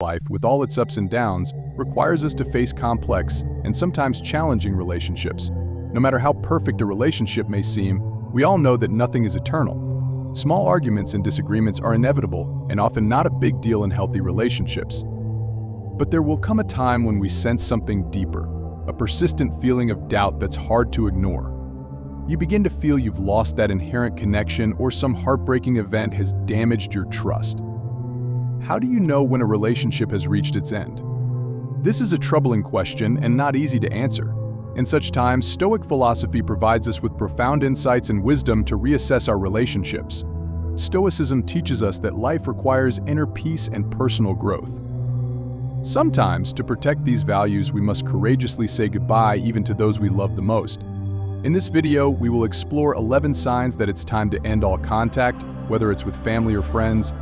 life, with all its ups and downs, requires us to face complex and sometimes challenging relationships. No matter how perfect a relationship may seem, we all know that nothing is eternal. Small arguments and disagreements are inevitable and often not a big deal in healthy relationships. But there will come a time when we sense something deeper, a persistent feeling of doubt that's hard to ignore. You begin to feel you've lost that inherent connection, or some heartbreaking event has damaged your trust. How do you know when a relationship has reached its end? This is a troubling question and not easy to answer. In such times, Stoic philosophy provides us with profound insights and wisdom to reassess our relationships. Stoicism teaches us that life requires inner peace and personal growth. Sometimes, to protect these values, we must courageously say goodbye even to those we love the most. In this video, we will explore 11 signs that it's time to end all contact, whether it's with family or friends.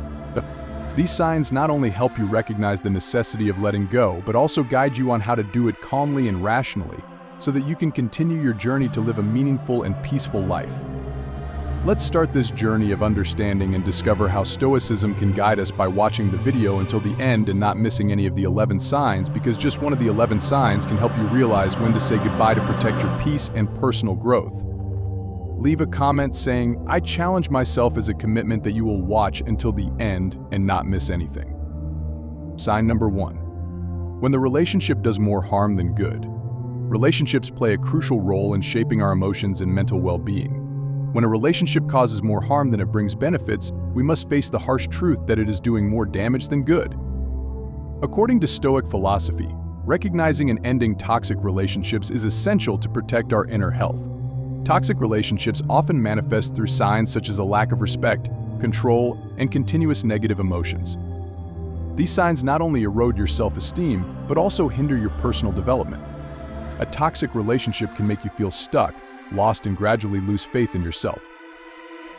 These signs not only help you recognize the necessity of letting go, but also guide you on how to do it calmly and rationally, so that you can continue your journey to live a meaningful and peaceful life. Let's start this journey of understanding and discover how Stoicism can guide us by watching the video until the end and not missing any of the 11 signs, because just one of the 11 signs can help you realize when to say goodbye to protect your peace and personal growth. Leave a comment saying, "I challenge myself," as a commitment that you will watch until the end and not miss anything. Sign number 1. When the relationship does more harm than good. Relationships play a crucial role in shaping our emotions and mental well-being. When a relationship causes more harm than it brings benefits, we must face the harsh truth that it is doing more damage than good. According to Stoic philosophy, recognizing and ending toxic relationships is essential to protect our inner health. Toxic relationships often manifest through signs such as a lack of respect, control, and continuous negative emotions. These signs not only erode your self-esteem, but also hinder your personal development. A toxic relationship can make you feel stuck, lost, and gradually lose faith in yourself.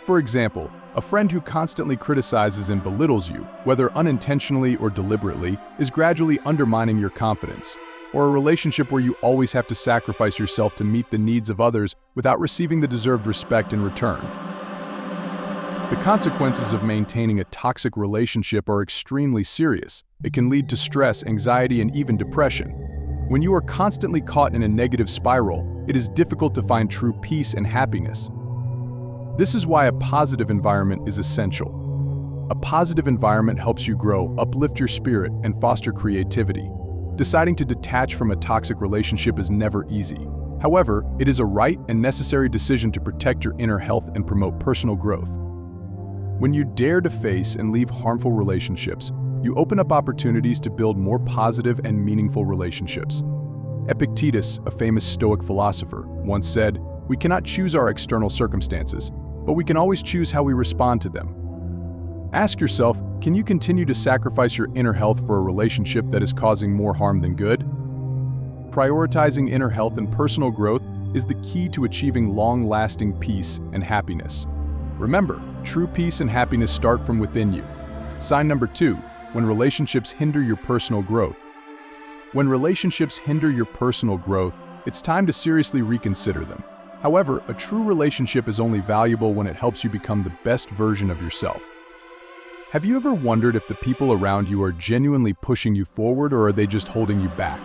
For example, a friend who constantly criticizes and belittles you, whether unintentionally or deliberately, is gradually undermining your confidence. Or a relationship where you always have to sacrifice yourself to meet the needs of others without receiving the deserved respect in return. The consequences of maintaining a toxic relationship are extremely serious. It can lead to stress, anxiety, and even depression. When you are constantly caught in a negative spiral, it is difficult to find true peace and happiness. This is why a positive environment is essential. A positive environment helps you grow, uplift your spirit, and foster creativity. Deciding to detach from a toxic relationship is never easy. However, it is a right and necessary decision to protect your inner health and promote personal growth. When you dare to face and leave harmful relationships, you open up opportunities to build more positive and meaningful relationships. Epictetus, a famous Stoic philosopher, once said, "We cannot choose our external circumstances, but we can always choose how we respond to them." Ask yourself, can you continue to sacrifice your inner health for a relationship that is causing more harm than good? Prioritizing inner health and personal growth is the key to achieving long-lasting peace and happiness. Remember, true peace and happiness start from within you. Sign number 2. When relationships hinder your personal growth. When relationships hinder your personal growth, it's time to seriously reconsider them. However, a true relationship is only valuable when it helps you become the best version of yourself. Have you ever wondered if the people around you are genuinely pushing you forward, or are they just holding you back?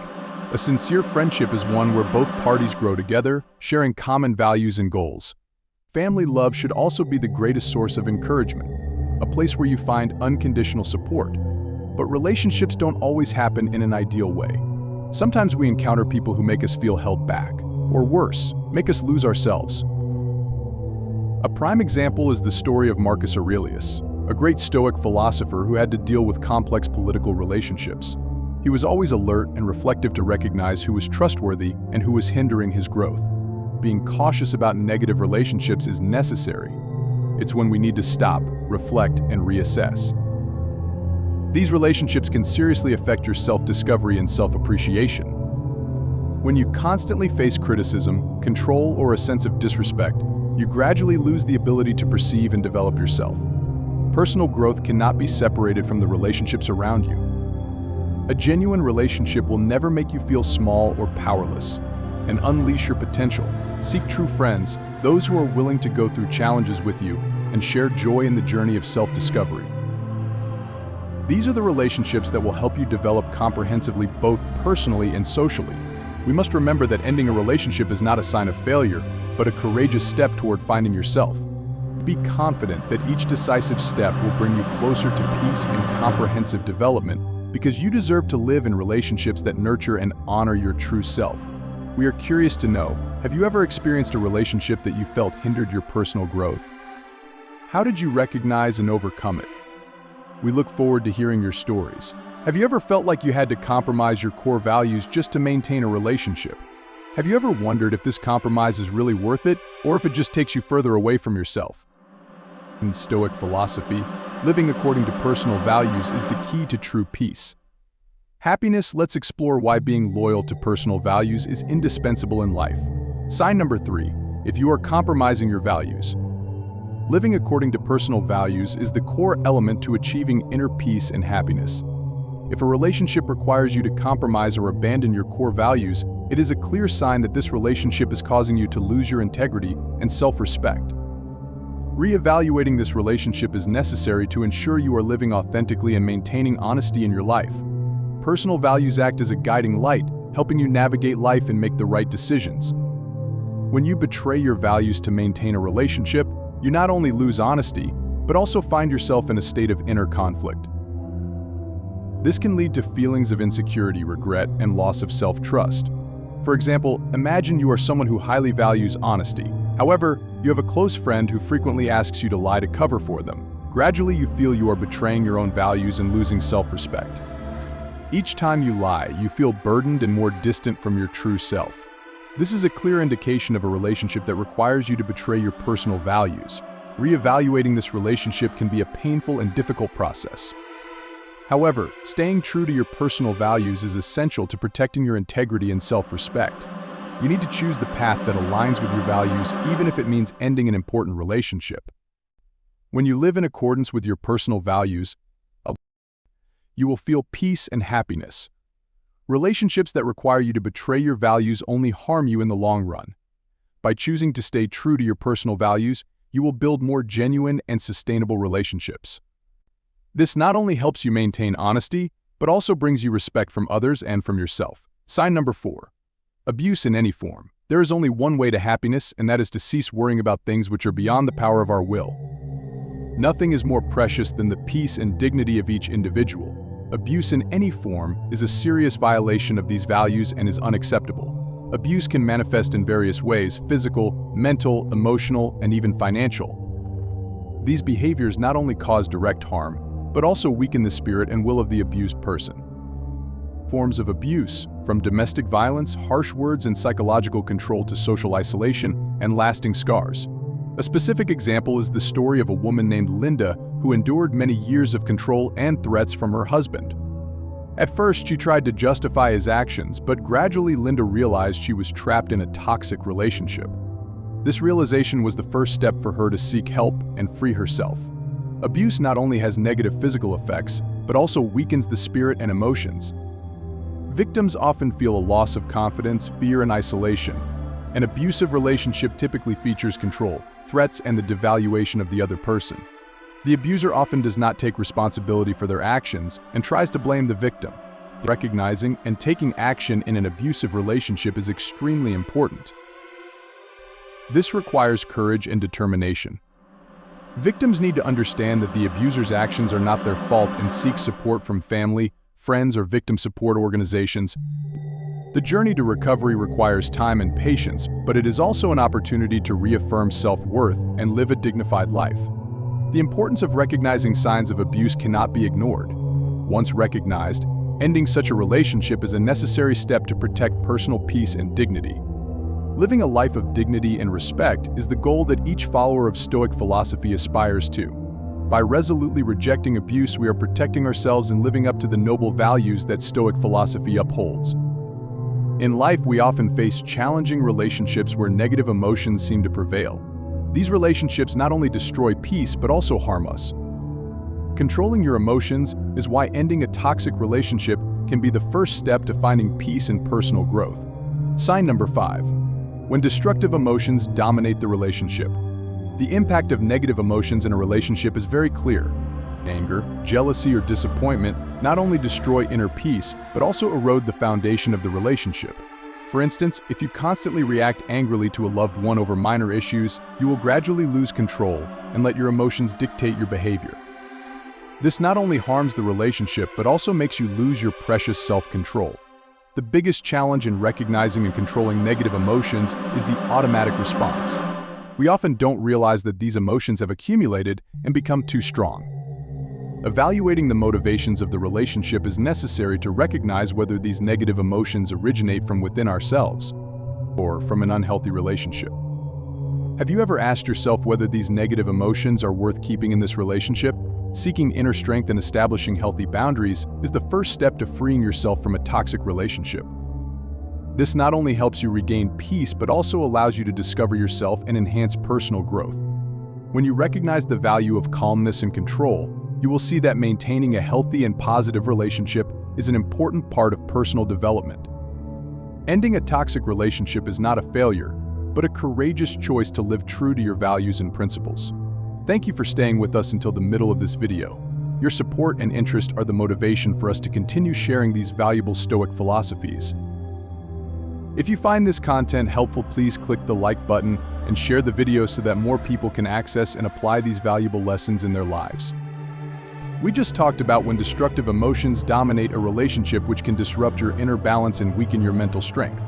A sincere friendship is one where both parties grow together, sharing common values and goals. Family love should also be the greatest source of encouragement, a place where you find unconditional support. But relationships don't always happen in an ideal way. Sometimes we encounter people who make us feel held back, or worse, make us lose ourselves. A prime example is the story of Marcus Aurelius, a great Stoic philosopher who had to deal with complex political relationships. He was always alert and reflective to recognize who was trustworthy and who was hindering his growth. Being cautious about negative relationships is necessary. It's when we need to stop, reflect, and reassess. These relationships can seriously affect your self-discovery and self-appreciation. When you constantly face criticism, control, or a sense of disrespect, you gradually lose the ability to perceive and develop yourself. Personal growth cannot be separated from the relationships around you. A genuine relationship will never make you feel small or powerless. And unleash your potential. Seek true friends, those who are willing to go through challenges with you and share joy in the journey of self-discovery. These are the relationships that will help you develop comprehensively both personally and socially. We must remember that ending a relationship is not a sign of failure, but a courageous step toward finding yourself. Be confident that each decisive step will bring you closer to peace and comprehensive development, because you deserve to live in relationships that nurture and honor your true self. We are curious to know, have you ever experienced a relationship that you felt hindered your personal growth? How did you recognize and overcome it? We look forward to hearing your stories. Have you ever felt like you had to compromise your core values just to maintain a relationship? Have you ever wondered if this compromise is really worth it, or if it just takes you further away from yourself? In Stoic philosophy, living according to personal values is the key to true peace. Happiness. Let's explore why being loyal to personal values is indispensable in life. Sign number 3. If you are compromising your values. Living according to personal values is the core element to achieving inner peace and happiness. If a relationship requires you to compromise or abandon your core values, it is a clear sign that this relationship is causing you to lose your integrity and self-respect. Reevaluating this relationship is necessary to ensure you are living authentically and maintaining honesty in your life. Personal values act as a guiding light, helping you navigate life and make the right decisions. When you betray your values to maintain a relationship, you not only lose honesty, but also find yourself in a state of inner conflict. This can lead to feelings of insecurity, regret, and loss of self-trust. For example, imagine you are someone who highly values honesty. However, you have a close friend who frequently asks you to lie to cover for them. Gradually, you feel you are betraying your own values and losing self-respect. Each time you lie, you feel burdened and more distant from your true self. This is a clear indication of a relationship that requires you to betray your personal values. Reevaluating this relationship can be a painful and difficult process. However, staying true to your personal values is essential to protecting your integrity and self-respect. You need to choose the path that aligns with your values, even if it means ending an important relationship. When you live in accordance with your personal values, you will feel peace and happiness. Relationships that require you to betray your values only harm you in the long run. By choosing to stay true to your personal values, you will build more genuine and sustainable relationships. This not only helps you maintain honesty, but also brings you respect from others and from yourself. Sign number 4. Abuse in any form. There is only one way to happiness, and that is to cease worrying about things which are beyond the power of our will. Nothing is more precious than the peace and dignity of each individual. Abuse in any form is a serious violation of these values and is unacceptable. Abuse can manifest in various ways: physical, mental, emotional, and even financial. These behaviors not only cause direct harm, but also weaken the spirit and will of the abused person. Forms of abuse, from domestic violence, harsh words, and psychological control to social isolation and lasting scars. A specific example is the story of a woman named Linda who endured many years of control and threats from her husband. At first, she tried to justify his actions, but gradually Linda realized she was trapped in a toxic relationship. This realization was the first step for her to seek help and free herself. Abuse not only has negative physical effects, but also weakens the spirit and emotions. Victims often feel a loss of confidence, fear, and isolation. An abusive relationship typically features control, threats, and the devaluation of the other person. The abuser often does not take responsibility for their actions and tries to blame the victim. Recognizing and taking action in an abusive relationship is extremely important. This requires courage and determination. Victims need to understand that the abuser's actions are not their fault and seek support from family, friends, or victim support organizations. The journey to recovery requires time and patience, but it is also an opportunity to reaffirm self-worth and live a dignified life. The importance of recognizing signs of abuse cannot be ignored. Once recognized, ending such a relationship is a necessary step to protect personal peace and dignity. Living a life of dignity and respect is the goal that each follower of Stoic philosophy aspires to. By resolutely rejecting abuse, we are protecting ourselves and living up to the noble values that Stoic philosophy upholds. In life, we often face challenging relationships where negative emotions seem to prevail. These relationships not only destroy peace, but also harm us. Controlling your emotions is why ending a toxic relationship can be the first step to finding peace and personal growth. Sign number 5. When destructive emotions dominate the relationship. The impact of negative emotions in a relationship is very clear. Anger, jealousy, or disappointment not only destroy inner peace, but also erode the foundation of the relationship. For instance, if you constantly react angrily to a loved one over minor issues, you will gradually lose control and let your emotions dictate your behavior. This not only harms the relationship, but also makes you lose your precious self-control. The biggest challenge in recognizing and controlling negative emotions is the automatic response. We often don't realize that these emotions have accumulated and become too strong. Evaluating the motivations of the relationship is necessary to recognize whether these negative emotions originate from within ourselves or from an unhealthy relationship. Have you ever asked yourself whether these negative emotions are worth keeping in this relationship? Seeking inner strength and establishing healthy boundaries is the first step to freeing yourself from a toxic relationship. This not only helps you regain peace, but also allows you to discover yourself and enhance personal growth. When you recognize the value of calmness and control, you will see that maintaining a healthy and positive relationship is an important part of personal development. Ending a toxic relationship is not a failure, but a courageous choice to live true to your values and principles. Thank you for staying with us until the middle of this video. Your support and interest are the motivation for us to continue sharing these valuable Stoic philosophies. If you find this content helpful, please click the like button and share the video so that more people can access and apply these valuable lessons in their lives. We just talked about when destructive emotions dominate a relationship, which can disrupt your inner balance and weaken your mental strength.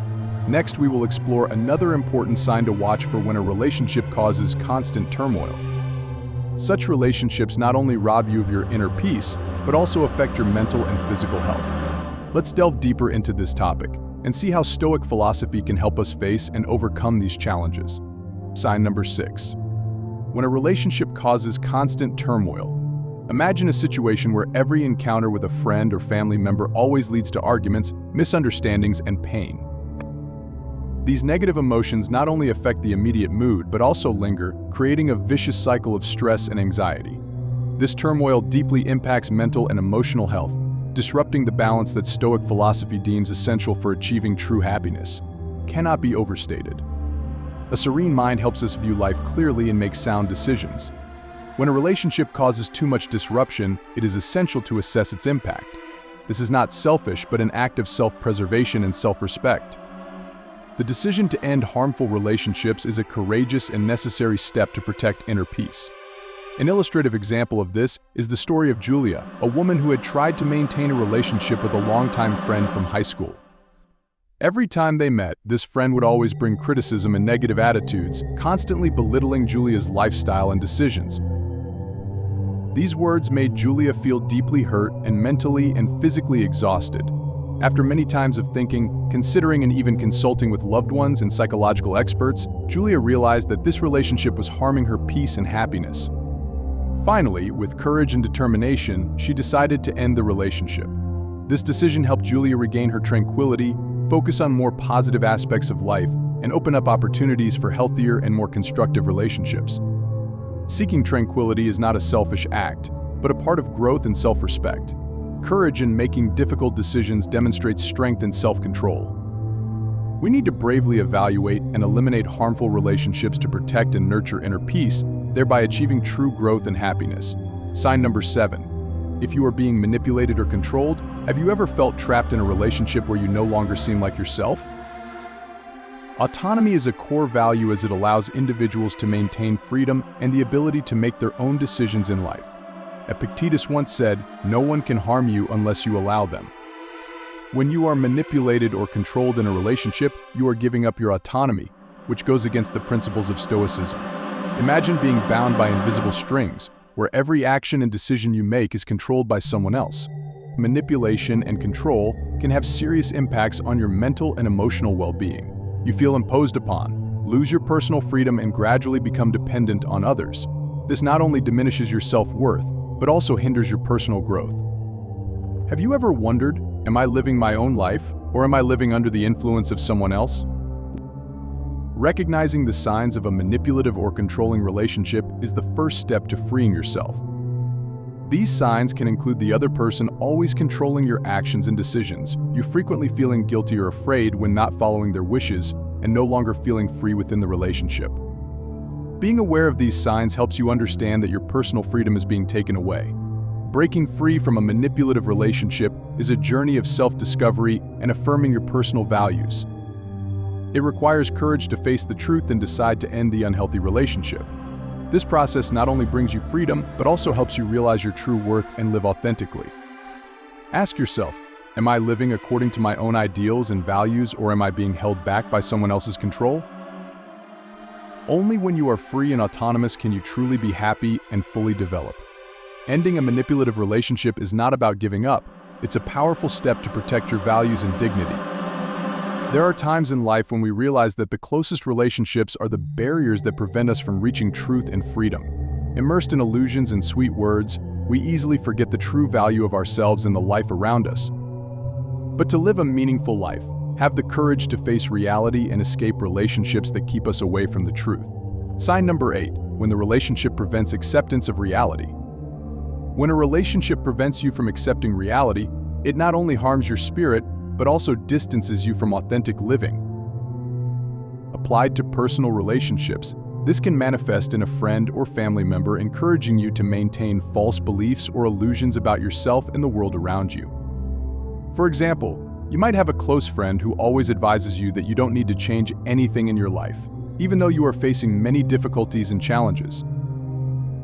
Next, we will explore another important sign to watch for when a relationship causes constant turmoil. Such relationships not only rob you of your inner peace, but also affect your mental and physical health. Let's delve deeper into this topic and see how Stoic philosophy can help us face and overcome these challenges. Sign number 6. When a relationship causes constant turmoil, imagine a situation where every encounter with a friend or family member always leads to arguments, misunderstandings, and pain. These negative emotions not only affect the immediate mood, but also linger, creating a vicious cycle of stress and anxiety. This turmoil deeply impacts mental and emotional health, disrupting the balance that Stoic philosophy deems essential for achieving true happiness. Cannot be overstated. A serene mind helps us view life clearly and make sound decisions. When a relationship causes too much disruption, it is essential to assess its impact. This is not selfish, but an act of self-preservation and self-respect. The decision to end harmful relationships is a courageous and necessary step to protect inner peace. An illustrative example of this is the story of Julia, a woman who had tried to maintain a relationship with a longtime friend from high school. Every time they met, this friend would always bring criticism and negative attitudes, constantly belittling Julia's lifestyle and decisions. These words made Julia feel deeply hurt and mentally and physically exhausted. After many times of thinking, considering, and even consulting with loved ones and psychological experts, Julia realized that this relationship was harming her peace and happiness. Finally, with courage and determination, she decided to end the relationship. This decision helped Julia regain her tranquility, focus on more positive aspects of life, and open up opportunities for healthier and more constructive relationships. Seeking tranquility is not a selfish act, but a part of growth and self-respect. Courage in making difficult decisions demonstrates strength and self-control. We need to bravely evaluate and eliminate harmful relationships to protect and nurture inner peace, thereby achieving true growth and happiness. Sign number 7. If you are being manipulated or controlled, have you ever felt trapped in a relationship where you no longer seem like yourself? Autonomy is a core value as it allows individuals to maintain freedom and the ability to make their own decisions in life. Epictetus once said, "No one can harm you unless you allow them." When you are manipulated or controlled in a relationship, you are giving up your autonomy, which goes against the principles of Stoicism. Imagine being bound by invisible strings, where every action and decision you make is controlled by someone else. Manipulation and control can have serious impacts on your mental and emotional well-being. You feel imposed upon, lose your personal freedom, and gradually become dependent on others. This not only diminishes your self-worth, but also hinders your personal growth. Have you ever wondered, am I living my own life, or am I living under the influence of someone else? Recognizing the signs of a manipulative or controlling relationship is the first step to freeing yourself. These signs can include the other person always controlling your actions and decisions, you frequently feeling guilty or afraid when not following their wishes, and no longer feeling free within the relationship. Being aware of these signs helps you understand that your personal freedom is being taken away. Breaking free from a manipulative relationship is a journey of self-discovery and affirming your personal values. It requires courage to face the truth and decide to end the unhealthy relationship. This process not only brings you freedom, but also helps you realize your true worth and live authentically. Ask yourself, am I living according to my own ideals and values, or am I being held back by someone else's control? Only when you are free and autonomous can you truly be happy and fully develop. Ending a manipulative relationship is not about giving up. It's a powerful step to protect your values and dignity. There are times in life when we realize that the closest relationships are the barriers that prevent us from reaching truth and freedom. Immersed in illusions and sweet words, we easily forget the true value of ourselves and the life around us. But to live a meaningful life, have the courage to face reality and escape relationships that keep us away from the truth. Sign number 8, when the relationship prevents acceptance of reality. When a relationship prevents you from accepting reality, it not only harms your spirit, but also distances you from authentic living. Applied to personal relationships, this can manifest in a friend or family member encouraging you to maintain false beliefs or illusions about yourself and the world around you. For example, you might have a close friend who always advises you that you don't need to change anything in your life, even though you are facing many difficulties and challenges.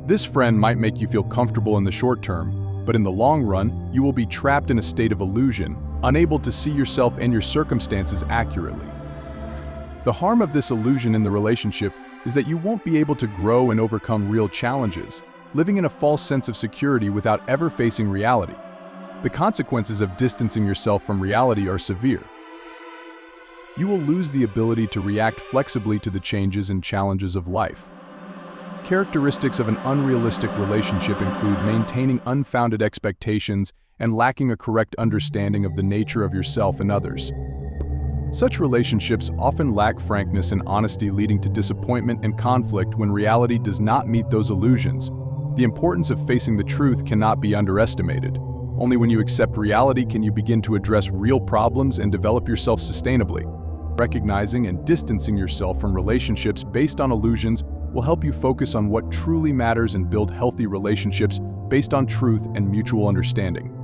This friend might make you feel comfortable in the short term, but in the long run, you will be trapped in a state of illusion, unable to see yourself and your circumstances accurately. The harm of this illusion in the relationship is that you won't be able to grow and overcome real challenges, living in a false sense of security without ever facing reality. The consequences of distancing yourself from reality are severe. You will lose the ability to react flexibly to the changes and challenges of life. Characteristics of an unrealistic relationship include maintaining unfounded expectations and lacking a correct understanding of the nature of yourself and others. Such relationships often lack frankness and honesty, leading to disappointment and conflict when reality does not meet those illusions. The importance of facing the truth cannot be underestimated. Only when you accept reality can you begin to address real problems and develop yourself sustainably. Recognizing and distancing yourself from relationships based on illusions will help you focus on what truly matters and build healthy relationships based on truth and mutual understanding.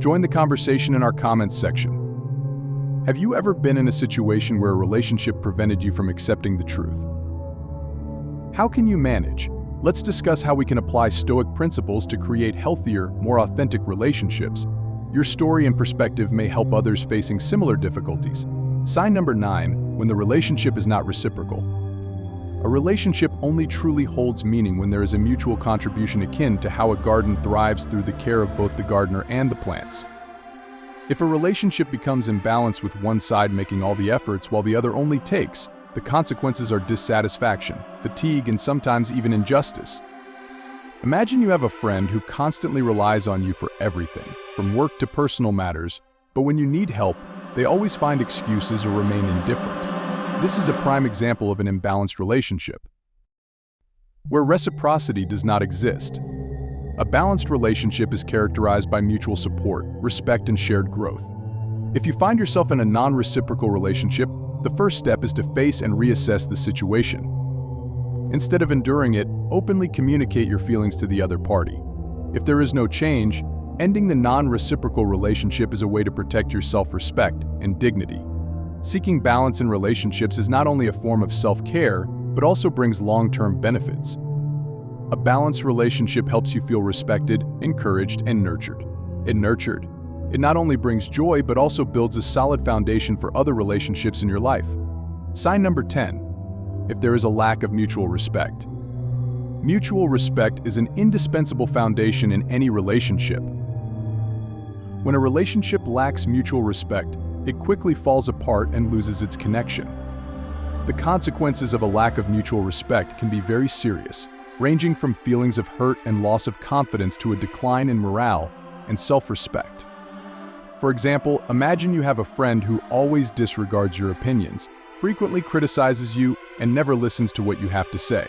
Join the conversation in our comments section. Have you ever been in a situation where a relationship prevented you from accepting the truth? How can you manage? Let's discuss how we can apply Stoic principles to create healthier, more authentic relationships. Your story and perspective may help others facing similar difficulties. Sign number 9, when the relationship is not reciprocal. A relationship only truly holds meaning when there is a mutual contribution akin to how a garden thrives through the care of both the gardener and the plants. If a relationship becomes imbalanced with one side making all the efforts while the other only takes, the consequences are dissatisfaction, fatigue, and sometimes even injustice. Imagine you have a friend who constantly relies on you for everything, from work to personal matters, but when you need help, they always find excuses or remain indifferent. This is a prime example of an imbalanced relationship, where reciprocity does not exist. A balanced relationship is characterized by mutual support, respect, and shared growth. If you find yourself in a non-reciprocal relationship, the first step is to face and reassess the situation. Instead of enduring it, openly communicate your feelings to the other party. If there is no change, ending the non-reciprocal relationship is a way to protect your self-respect and dignity. Seeking balance in relationships is not only a form of self-care, but also brings long-term benefits. A balanced relationship helps you feel respected, encouraged, and nurtured. It not only brings joy, but also builds a solid foundation for other relationships in your life. Sign number 10, if there is a lack of mutual respect. Mutual respect is an indispensable foundation in any relationship. When a relationship lacks mutual respect, it quickly falls apart and loses its connection. The consequences of a lack of mutual respect can be very serious, ranging from feelings of hurt and loss of confidence to a decline in morale and self-respect. For example, imagine you have a friend who always disregards your opinions, frequently criticizes you, and never listens to what you have to say.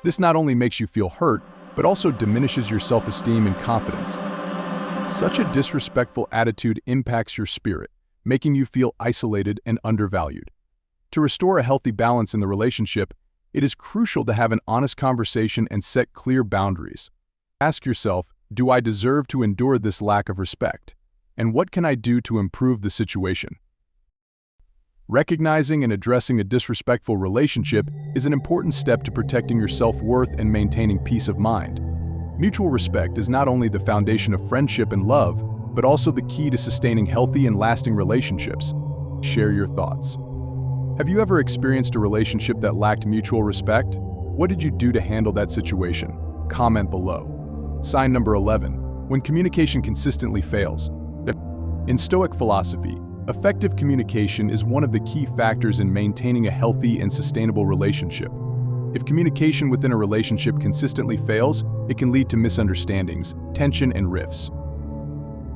This not only makes you feel hurt, but also diminishes your self-esteem and confidence. Such a disrespectful attitude impacts your spirit, making you feel isolated and undervalued. To restore a healthy balance in the relationship, it is crucial to have an honest conversation and set clear boundaries. Ask yourself, Do I deserve to endure this lack of respect? And what can I do to improve the situation? Recognizing and addressing a disrespectful relationship is an important step to protecting your self-worth and maintaining peace of mind. Mutual respect is not only the foundation of friendship and love, but also the key to sustaining healthy and lasting relationships. Share your thoughts. Have you ever experienced a relationship that lacked mutual respect? What did you do to handle that situation? Comment below. Sign number 11. When communication consistently fails. In Stoic philosophy, effective communication is one of the key factors in maintaining a healthy and sustainable relationship. If communication within a relationship consistently fails, it can lead to misunderstandings, tension, and rifts.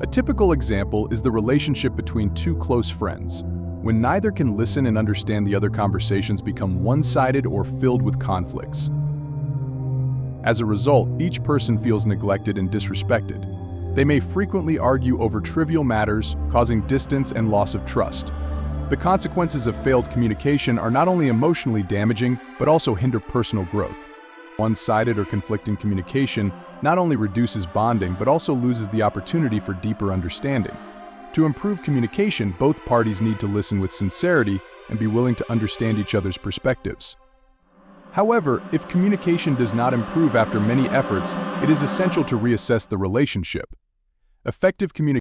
A typical example is the relationship between two close friends. When neither can listen and understand the other, conversations become one-sided or filled with conflicts. As a result, each person feels neglected and disrespected. They may frequently argue over trivial matters, causing distance and loss of trust. The consequences of failed communication are not only emotionally damaging, but also hinder personal growth. One-sided or conflicting communication not only reduces bonding, but also loses the opportunity for deeper understanding. To improve communication, both parties need to listen with sincerity and be willing to understand each other's perspectives. However, if communication does not improve after many efforts, it is essential to reassess the relationship. Effective communication